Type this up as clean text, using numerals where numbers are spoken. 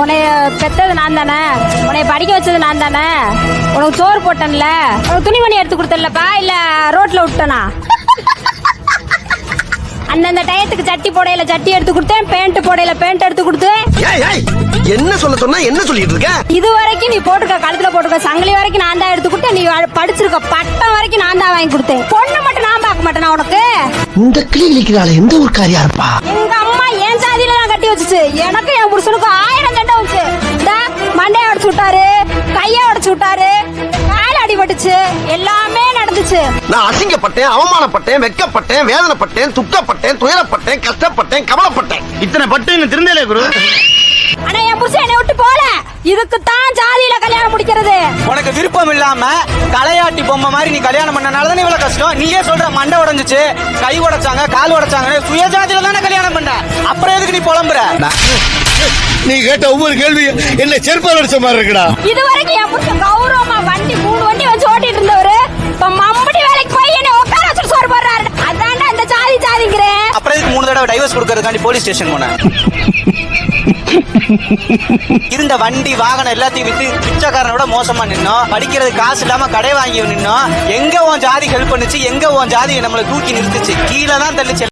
உன்னைய பெத்தது நான் தானே, உன்னைய படிக்க வச்சது நான் தானே, உனக்கு சோறு போட்டேன்ல, உனக்கு துணிமணி எடுத்து கொடுத்தலப்பா, இல்ல ரோட்ல விட்டனா? அந்தந்த டயத்துக்கு சட்டி போடையில சட்டி எடுத்து கொடுத்தேன், பேண்ட் போடையில பேண்ட் எடுத்து கொடுத்தேன். என்ன சொல்ல சொன்னா என்ன சொல்லிட்டு இருக்க? இது வரைக்கும் நீ போட்டுக்க, கழுத்துல போட்டுக்க சங்கிலி வரைக்கும் நான் தான் எடுத்து கொடுத்தேன். நீ படிச்சிருக்க பட்டம் வரைக்கும் நான் தான் வாங்கி கொடுத்தேன். பொண்ணு மட்டும் நான் பார்க்க மாட்டேனா உனக்கு? இந்த கிளி கிளிக்கிறாள் எந்த ஒரு காரியா இருப்பா? எங்க அம்மா என் சாதியில தான் கட்டி வச்சுச்சு. எனக்கு என் புருஷனுக்கு 1000 சண்டை வச்சு. மண்டைய உடைச்சு விட்டாரு, கைய உடைச்சு விட்டாரு, கால அடிபட்டுச்சு, எல்லாமே நடந்துச்சு. நான் அசிங்கப்பட்டேன், அவமானப்பட்டேன், வெக்கப்பட்டேன், வேதனைப்பட்டேன், துக்கப்பட்டேன், துயரப்பட்டேன், கஷ்டப்பட்டேன், கவலைப்பட்டேன். இத்தனை பட்டு திருந்தலே குரு. ஆனா என் புருஷன் என்னை விட்டு போல. இதுக்கு தான் ஜாதியில கல்யாணம் முடிக்கிறது. உனக்கு விருப்பம் இல்லாம தலையாட்டி பொம்மை மாதிரி நீ கல்யாணம் பண்ணனாலதான் இவ்வளவு கஷ்டம். நீயே சொல்ற மண்டை உடைஞ்சிச்சு, கை உடைச்சாங்க, கால் உடைச்சாங்க, சுயஜாதியில தானே கல்யாணம் பண்ண. அப்புறம் எதுக்கு நீ புலம்புற? நீ கேட்ட ஒவ்வொரு கேள்வி என்ன செருப்பால் அடிச்ச மாதிரி இருக்குடா. இது வரைக்கும் என் புருஷன் கௌரவமா வண்டி 3 வண்டி வச்சு ஓட்டிட்டு இருந்தவரு இப்ப மம்படி வேலைக்கு போய் என்ன உட்கார வச்சு சோறு போடுறாரு. அதான்டா இந்த ஜாதி ஜாதிங்கிறேன். அப்புறம் எதுக்கு 3 தடவை டைவர்ஸ் கொடுக்கறதுக்காண்டி போலீஸ் ஸ்டேஷன் போன? இருந்த வண்டி வாகனம் எல்லாத்தையும் விட்டு பிச்சைக்காரனோட மோசமா நின்னோம். படிக்கிறது காசு இல்லாம கடை வாங்கி நின்னோம். எங்க உன் ஜாதி ஹெல்ப் பண்ணுச்சு? எங்க உன் ஜாதி நம்மளை தூக்கி நிறுத்துச்சு? கீழே தான் தள்ளிச்சு.